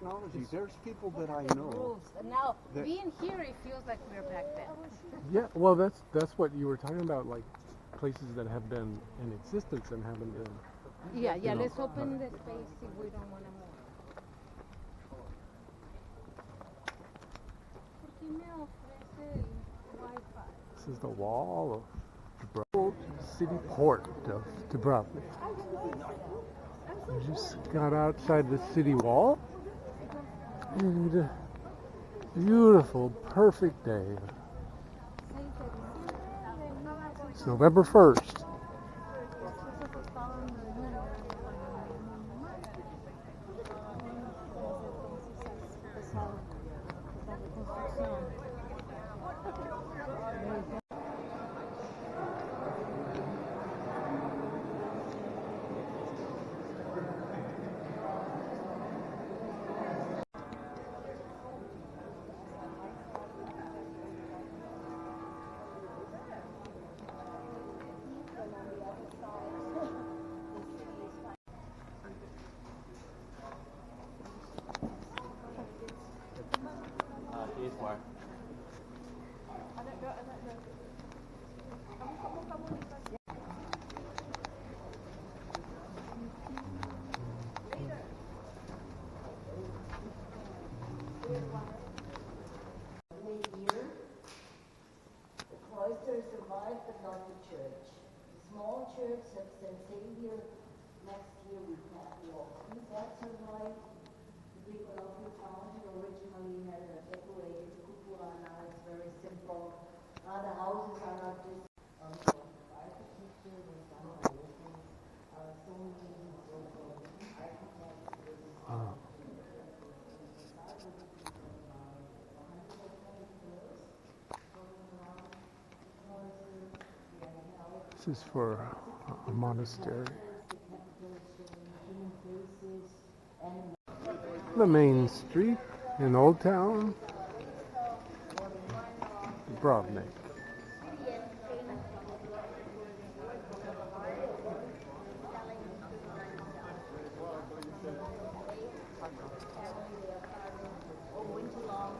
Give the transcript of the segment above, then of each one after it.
technology. There's people that I know. Rules. And now, being here, it feels like we're back then. Yeah, well, that's what you were talking about, like places that have been in existence and haven't been. Yeah, let's open the space if we don't want to move. This is the wall of Dubrovnik, city port of Dubrovnik. We just got outside the city wall, and beautiful, perfect day. It's November 1st. Survived, but not the church. The small church of St. Xavier, next year we can't walk. That survived. The big lovely fountain originally had a decorated cupola, now it's very simple. The houses are not just architecture, there's so many architects. This is for a monastery. The main street in Old Town, Dubrovnik. All winter long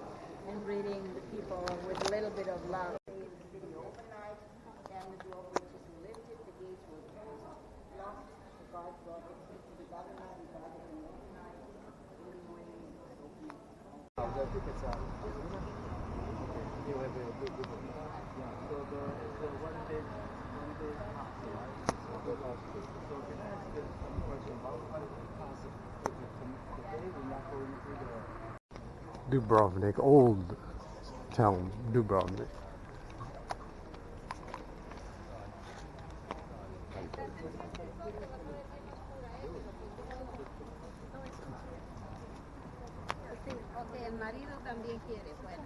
and greeting the people with a little bit of love. Dubrovnik, Old Town, Dubrovnik. Okay, el marido también quiere, bueno.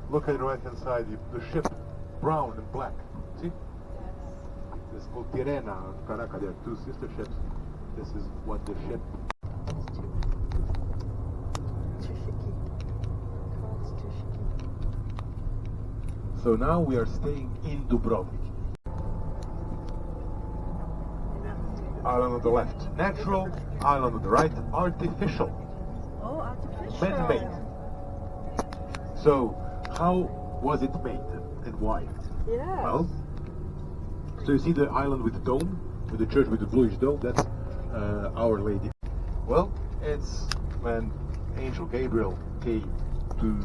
Look at the right hand side, the ship, brown and black. See? This is called Tirana, Caracas. There are two sister ships. This is what the ship. So now we are staying in Dubrovnik. Island on the left, natural. Island on the right, artificial. Oh, artificial. Man-made. So, how was it made and why? Yeah. Well, so you see the island with the dome, with the church with the bluish dome, that's Our Lady. Well, it's when Angel Gabriel came to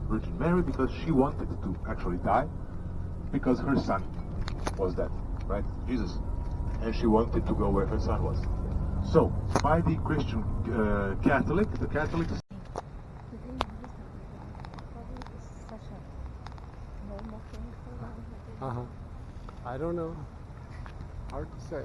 Virgin Mary because she wanted to actually die because her son was dead, right? Jesus. And she wanted to go where her son was. So, by the Christian Catholics, I don't know. Hard to say.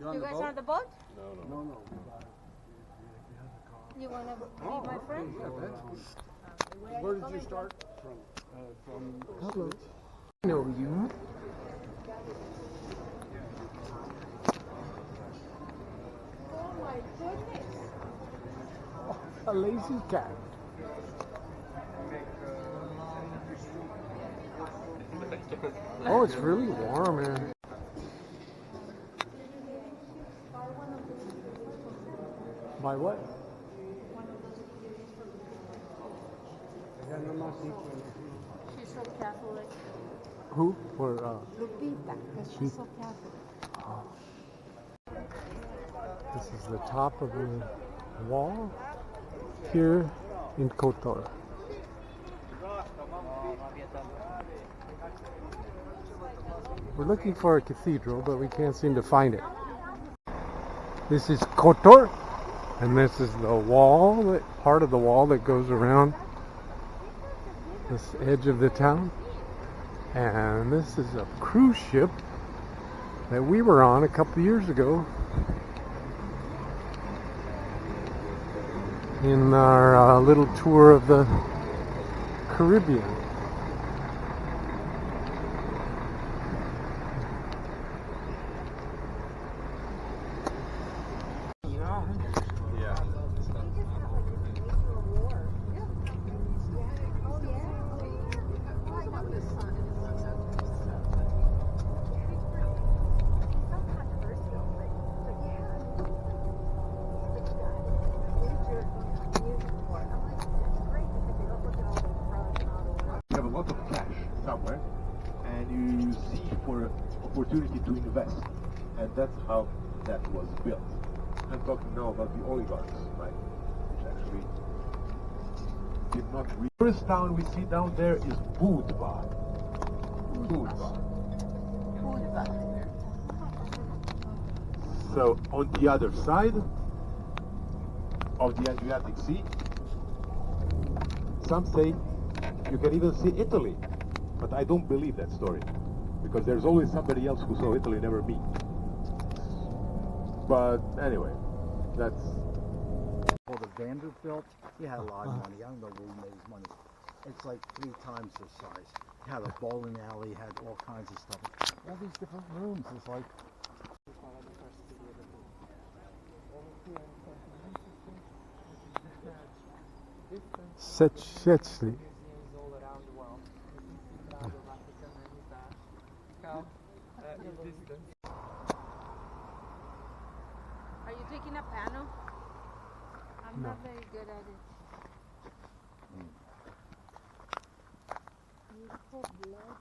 You guys are on the boat? No. You want to be my friend? Where did you start from? Hello. I know you. Oh my goodness. lazy cat. Oh, it's really warm here. By what? She's so Catholic. Who? Or Lupita, because she's so Catholic. this is the top of the wall here in Kotor. We're looking for a cathedral, but we can't seem to find it. This is Kotor, and this is the wall, part of the wall that goes around this edge of the town. And this is a cruise ship that we were on a couple years ago in our little tour of the Caribbean. You have a lot of cash somewhere, and you see for opportunity to invest, and that's how that was built. I'm talking now about the oligarchs, right? Which actually did not. The first town we see down there is Budva. Budva. So on the other side of the Adriatic Sea, some say you can even see Italy, but I don't believe that story, because there's always somebody else who saw Italy, never me. But anyway, that's... Well, the Vanderbilt, he had a lot of money. I don't know where he made his money. It's like 3 times the size. He had a bowling alley, had all kinds of stuff. All these different rooms. It's like... Secetli. Are you taking a piano? I'm not very good at it. Beautiful blood.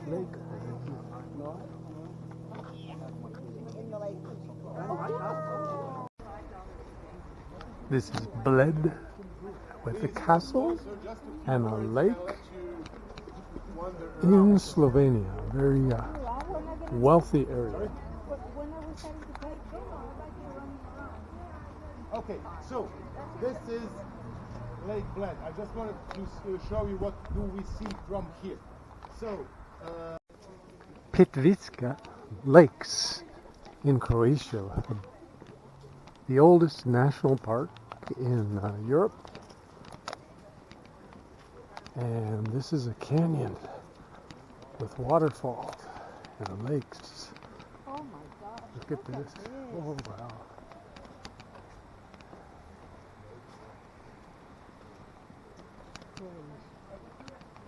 Lake. This is Bled with a castle and a lake in Slovenia. Very wealthy area. Okay, so this is Lake Bled. I just wanted to show you what do we see from here. So, Plitvice Lakes in Croatia, the oldest national park in Europe. And this is a canyon with waterfalls and lakes. Oh my God. Look at this. Oh wow.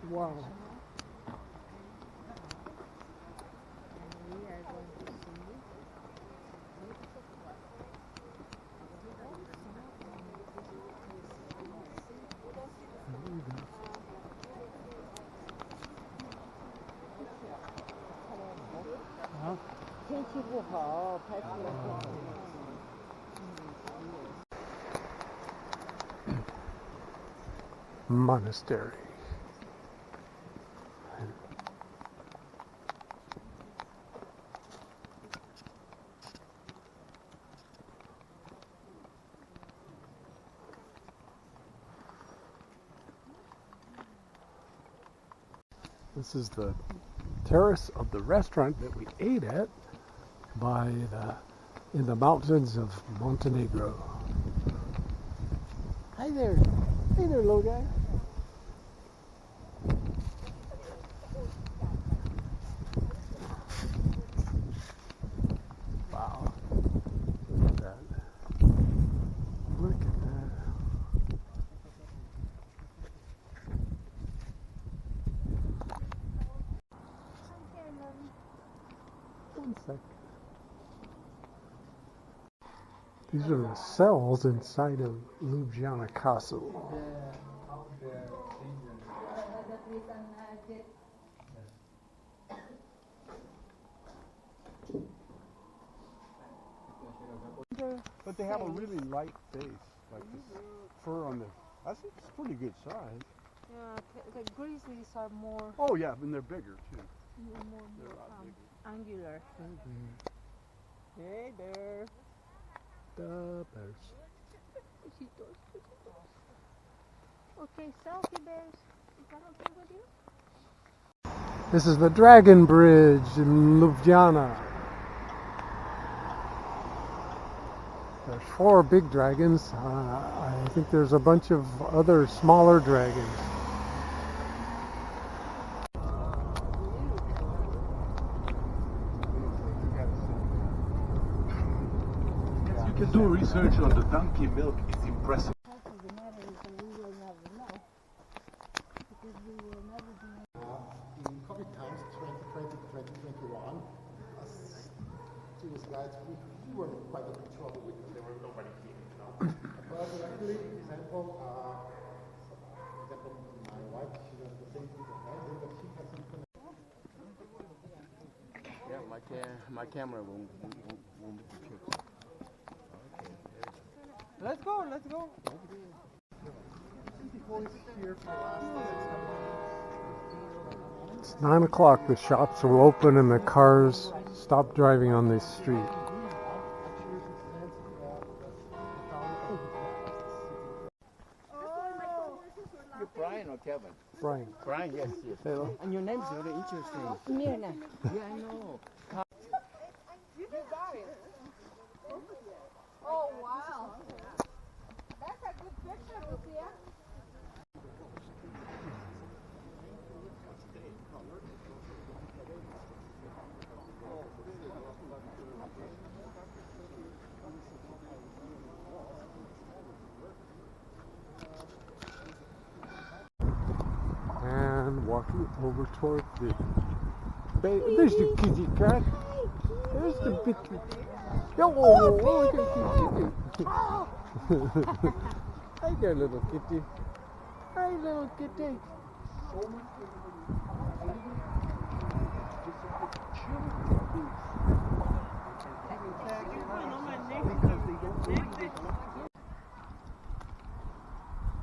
Wow. We are going to see. Monastery. This is the terrace of the restaurant that we ate at in the mountains of Montenegro. Hi there. Hey there, little guy. sec. These are the cells inside of Ljubljana Castle. But they have a really light face, like this fur on the. I think it's pretty good size. Yeah, the grizzlies are more, Oh yeah, and they're bigger too. more They're a lot bigger. angular. Hey there. The bears. Okay, selfie bears. Is that okay with you? This is the Dragon Bridge in Ljubljana. There's 4 big dragons. I think there's a bunch of other smaller dragons. You can do research on the donkey milk. It's impressive. In COVID times, 2020 to 2021, as tourist guides, we were in quite a bit of trouble because there were nobody here. But luckily, example, my wife, she was the same thing as I did, but she has some connection. Yeah, my camera won't make the picture. Let's go, let's go. It's 9 o'clock. The shops will open and the cars stop driving on this street. You're Brian or Kevin? Brian. Brian, yes, yes. Hello. And your name's very interesting. Mirna. Yeah, I know. Oh, wow. That's a good picture, Lucia. And walking over toward the bay. There's the kitty cat. There's the bitty. Oh, look at kitty. Hi there, little kitty. Hi, little kitty.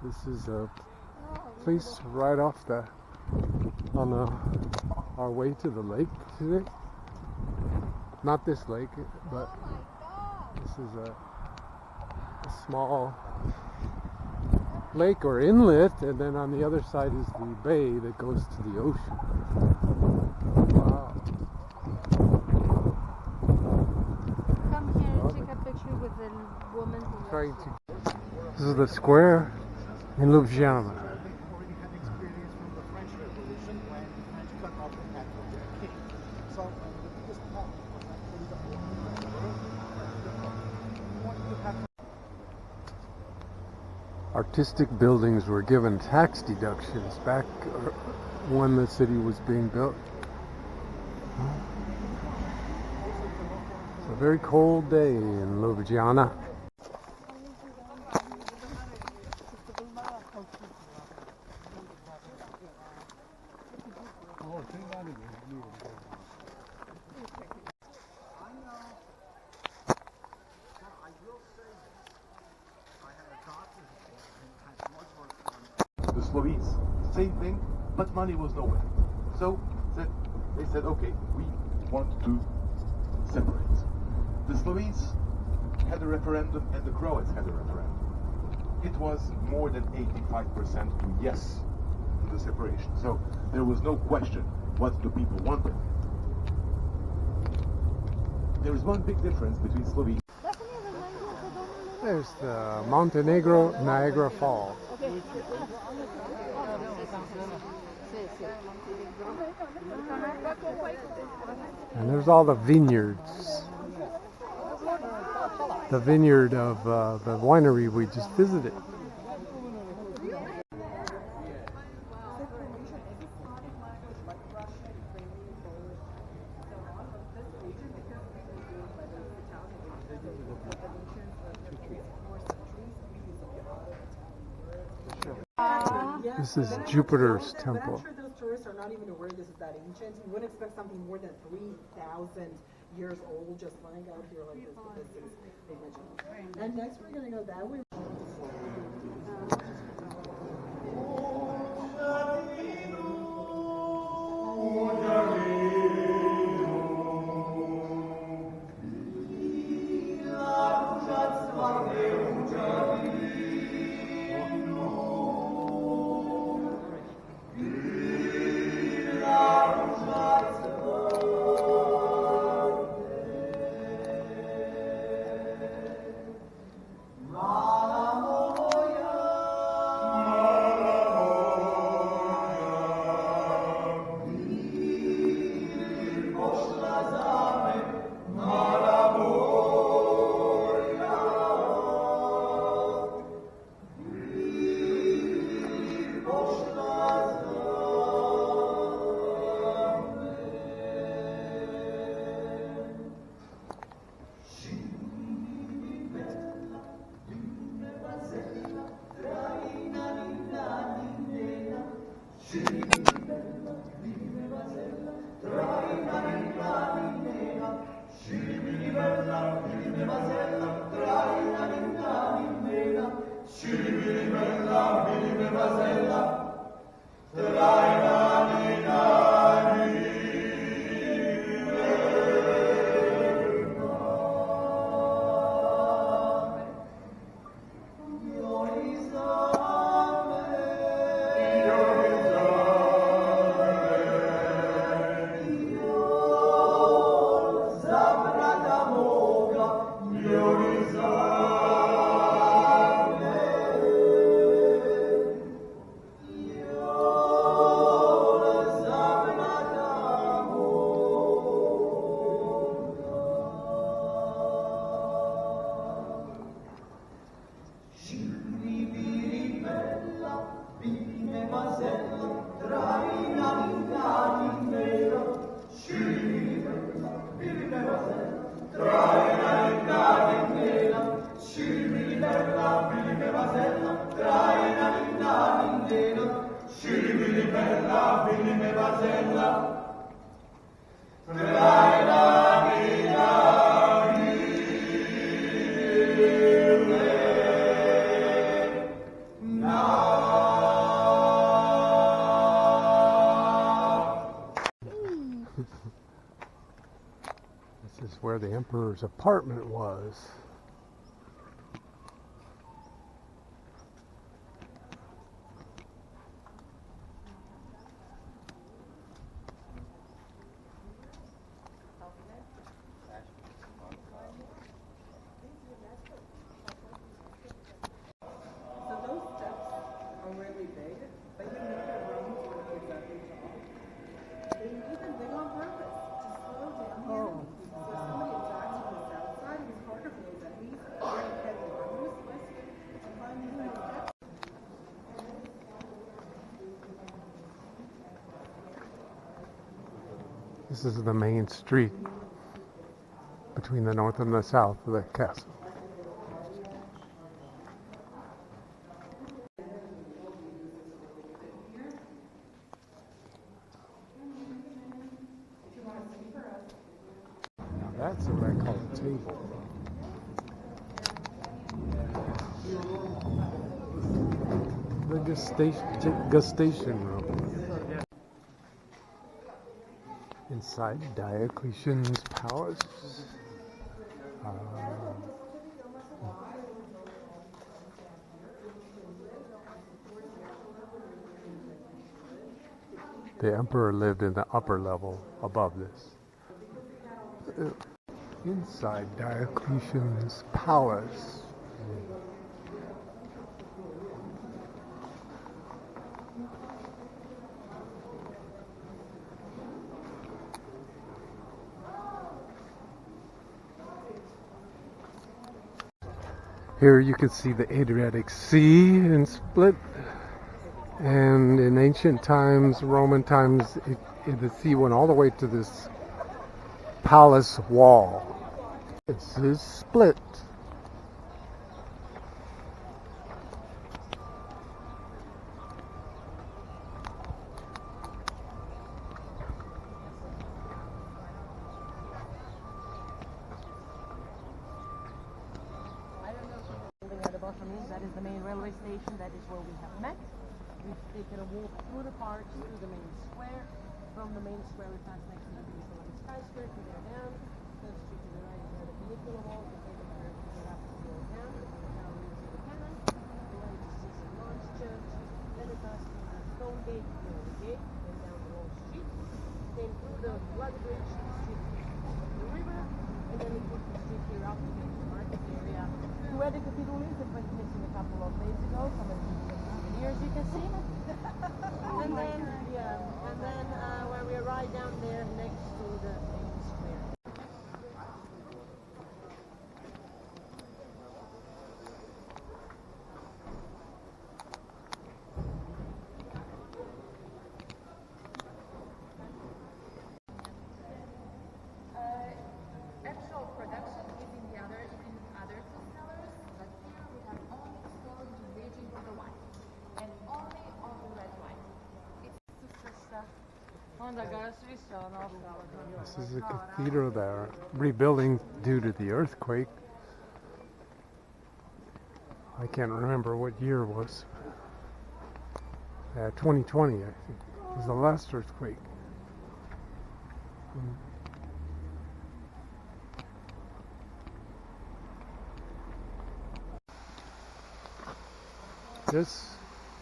This is a place right off on our way to the lake today. Not this lake, but this is a small lake or inlet, and then on the other side is the bay that goes to the ocean. Wow. Come here and take a picture with the woman who Trying to. This is the square in Ljubljana. Artistic buildings were given tax deductions back when the city was being built. It's a very cold day in Ljubljana. The Slovenes, same thing, but money was nowhere. So they said, okay, we want to separate. The Slovenes had a referendum and the Croats had a referendum. It was more than 85% to yes to the separation. So there was no question what the people wanted. There is one big difference between Slovenia. There's the Montenegro Niagara Falls. And there's all the vineyards. The vineyard of the winery we just visited. Yeah, This is but I'm Jupiter's sure temple. But I'm sure those tourists are not even aware this is that ancient. You wouldn't expect something more than 3,000 years old just lying out here like this, but this is original. And next we're going to go that way. This is where the emperor's apartment was. So those steps are really big, but you know the rooms were exactly tall. They made them big on purpose to slow down the enemy. So if somebody attacks from the south side, it was harder for those enemies wearing heavy armor to climb these big steps. This is the main street between the north and the south of the castle. Now that's what I call a table. The gustation room. Inside Diocletian's palace. The emperor lived in the upper level above this. Inside Diocletian's palace. Here you can see the Adriatic Sea in Split, and in ancient times, Roman times, the sea went all the way to this palace wall. This is Split. That is the main railway station. That is where we have met. We've taken a walk through the park, through the main square. From the main square, we passed next to the Peninsula skyscraper, there down. The street to the right is where the Peninsula Wall. We take a turn to get up to go down. Now we see the cannon. The right to see St. Lawrence Church. Then we pass through the Stone Gate, the gate, then down the long street. Then through the Bloody Bridge, the street of the river. And then we took the street here up to get to the market area. Where the cathedral is, it went missing a couple of days ago. Some of the souvenirs you can see. And then where we are right down there next to the main square. Actual production is in other two cellars, but here we have only stored the raging for the wine, and only on the red wine. This is a cathedral they're rebuilding due to the earthquake. I can't remember what year it was. 2020, I think, was the last earthquake. This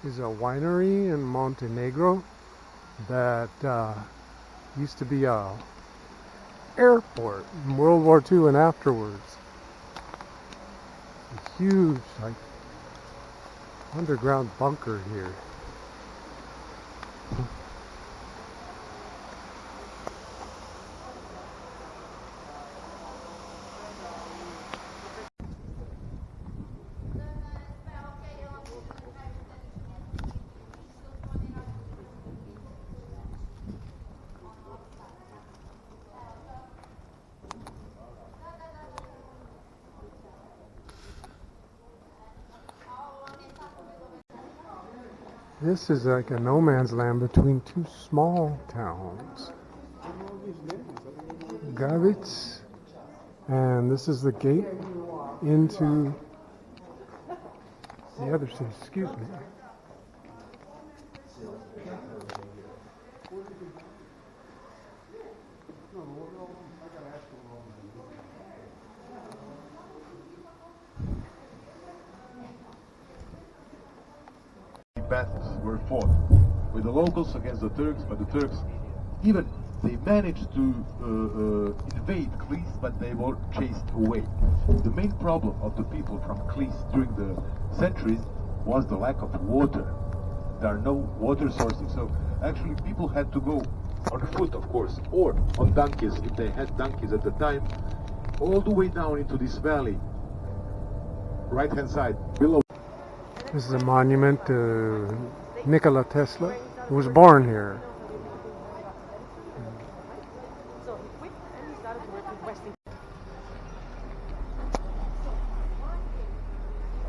is a winery in Montenegro that used to be a airport in World War II and afterwards. A huge, like, underground bunker here. This is like a no man's land between two small towns. Gavitz, and this is the gate into the other city. Excuse me. Battles were fought with the locals against the Turks, but the Turks, even they managed to invade Klis, but they were chased away. The main problem of the people from Klis during the centuries was the lack of water. There are no water sources, so actually people had to go on foot, of course, or on donkeys if they had donkeys at the time, all the way down into this valley, right hand side, below. This is a monument to Nikola Tesla, who was born here.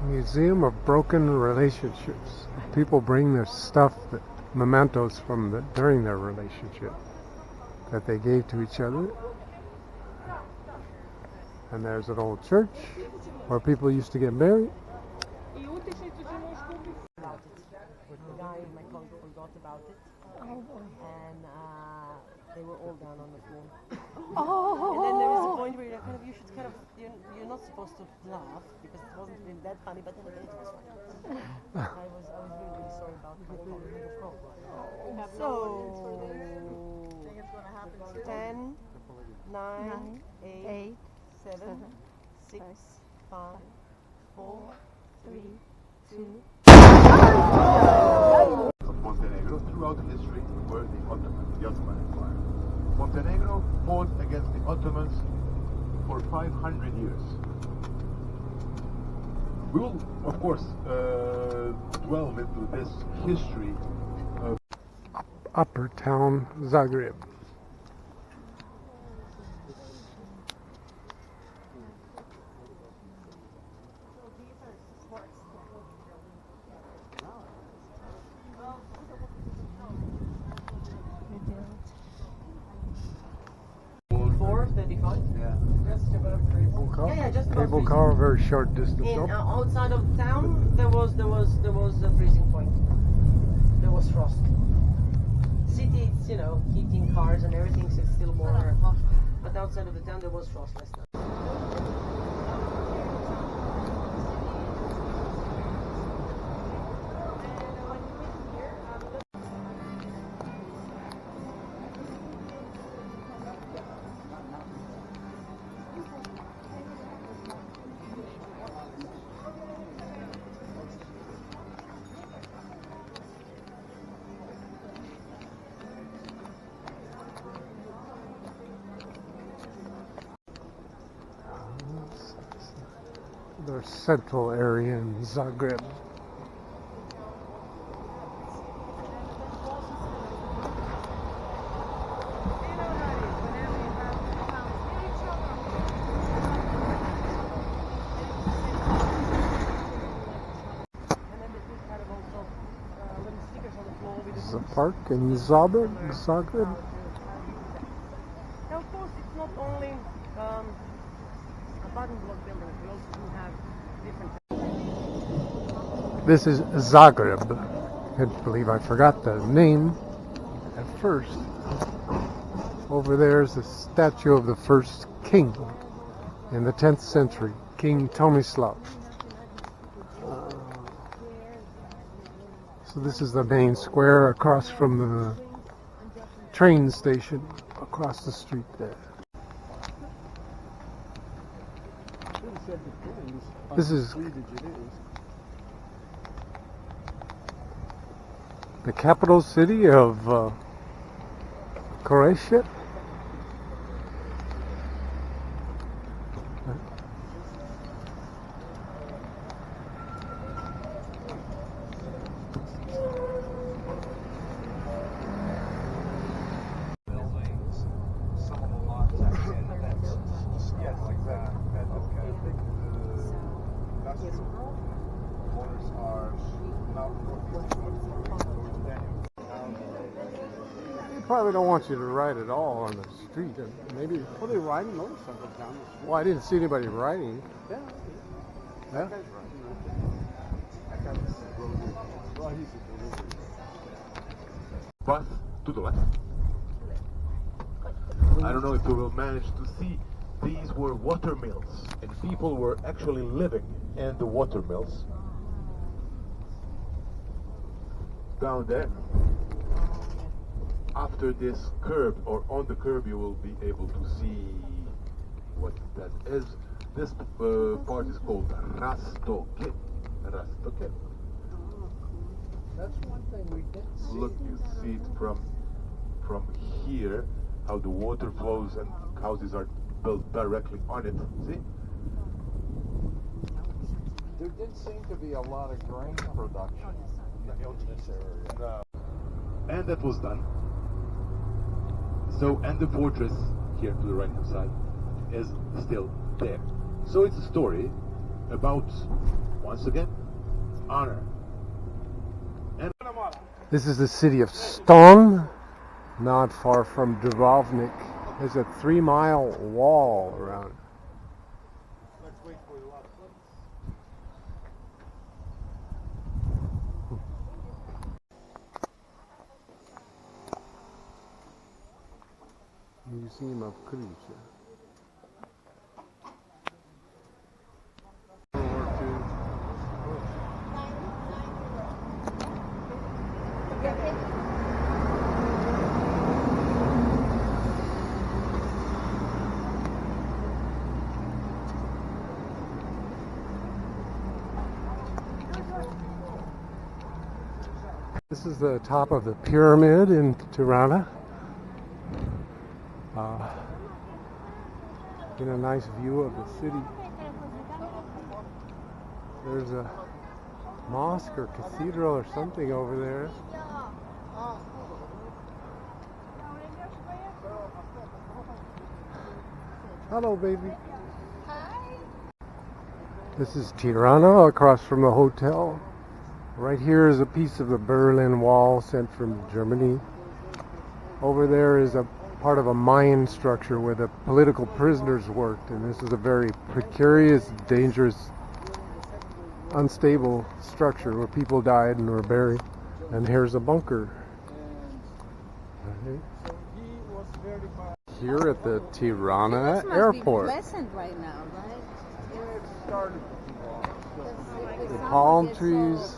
Museum of Broken Relationships. People bring their stuff, mementos from during their relationship that they gave to each other. And there's an old church where people used to get married. The guy in my colleague forgot about it. And they were all down on the floor. And then there is a point where you're not supposed to laugh because it wasn't really that funny, but then again it was funny. I was really, really sorry about my colleague. So 10, 9, 8, 7, 6, 5, 4, 3, 2. Of Montenegro throughout history were the Ottoman Empire. Montenegro fought against the Ottomans for 500 years. We will, of course, delve into this history of Upper Town, Zagreb. The Yeah. Just above freezing. Cable car? Yeah, just above Cable freezing. car, very short distance In, up. outside of town, there was a freezing point. There was frost. City, it's, you know, heating cars and everything, so it's still more hot. But outside of the town, there was frost last night. The central area in Zagreb. This is a park in Zagreb. Now, of course, it's not only apartment block buildings. We also do have different. This is Zagreb. I believe I forgot the name at first. Over there is a statue of the first king in the 10th century, King Tomislav. So this is the main square across from the train station across the street there. This is the capital city of Croatia. Probably don't want you to ride at all on the street. Maybe. Well, they ride motorcycles down the street. Well, I didn't see anybody riding. Yeah. Yeah. That guy's riding. That guy's riding. Well, he's a delivery. Path to the left. I don't know if we will manage to see. These were water mills, and people were actually living in the water mills. Down there. After this curb, or on the curb, you will be able to see what that is. This part is called Rastoke. Rastoke. That's one thing we didn't see. Look, you see it from here, how the water flows and houses are built directly on it. See? There didn't seem to be a lot of grain production in this area. No. And that was done. So, and the fortress here to the right hand side is still there. So it's a story about, once again, honor. And This is the city of Ston, not far from Dubrovnik. There's a 3-mile wall around. Let's wait for you up. Museum of Croatia. This is the top of the pyramid in Tirana. Get a nice view of the city. There's a mosque or cathedral or something over there. Hello, baby. Hi. This is Tirana across from the hotel. Right here is a piece of the Berlin Wall sent from Germany. Over there is a part of a mine structure where the political prisoners worked, and this is a very precarious, dangerous, unstable structure where people died and were buried. And here's a bunker. Right. Here at the Tirana airport. Pleasant right now, right? The palm trees.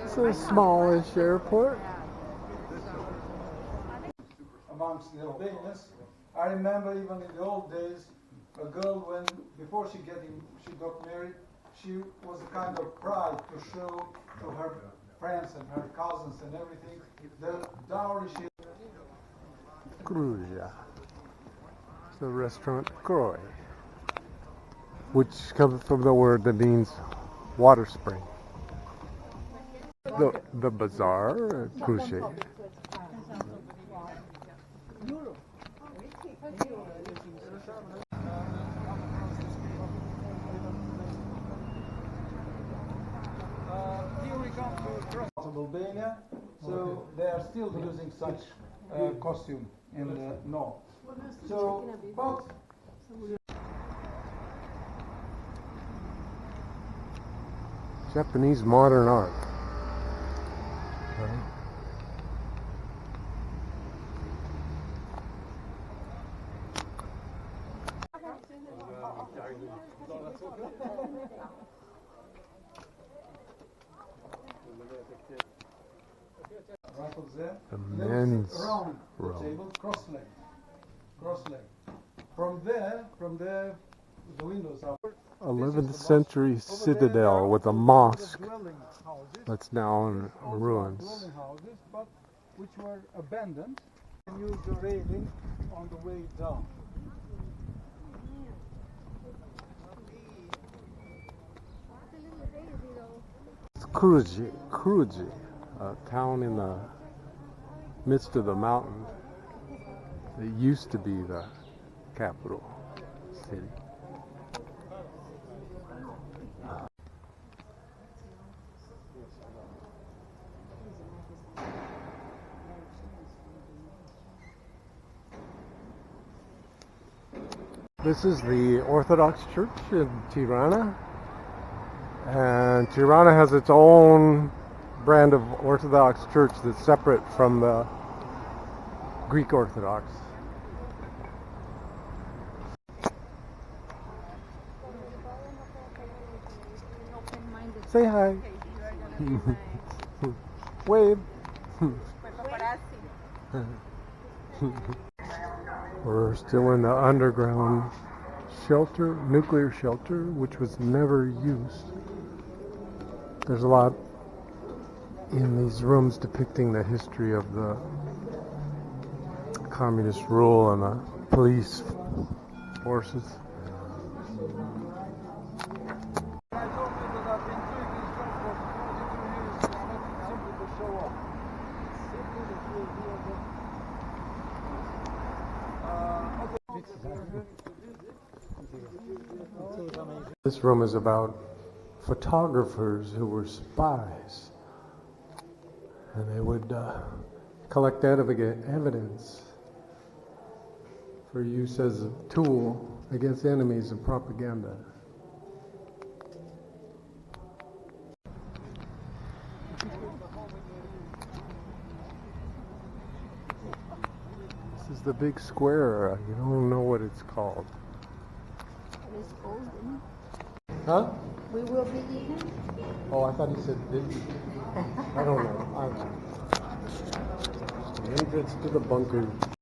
It's a smallish airport. Amongst the Albanians, I remember even in the old days, a girl before she got married, she was a kind of pride to show to her friends and her cousins and everything the dowry she. Croatia. It's the restaurant Kroj, which comes from the word that means water spring. The bazaar, Croatia. Here we come to Albania, so they are still using such costume in the north. So, but Japanese modern art. Right. The men's room. cross leg. From there, the windows are. 11th century citadel with a mosque that's now in ruins. Dwelling houses, but which were abandoned, and used the railing on the way down. It's Kruji, a town in the midst of the mountain. It used to be the capital city. This is the Orthodox Church in Tirana, and Tirana has its own brand of Orthodox Church that's separate from the Greek Orthodox. Say hi. Wave. We're still in the underground shelter, nuclear shelter, which was never used. There's a lot in these rooms depicting the history of the communist rule and the police forces. This room is about photographers who were spies, and they would collect evidence for use as a tool against enemies of propaganda. This is the big square. You don't know what it's called. It is golden. Huh? We will be eating. Oh, I thought he said busy. I don't know. The entrance to the bunker.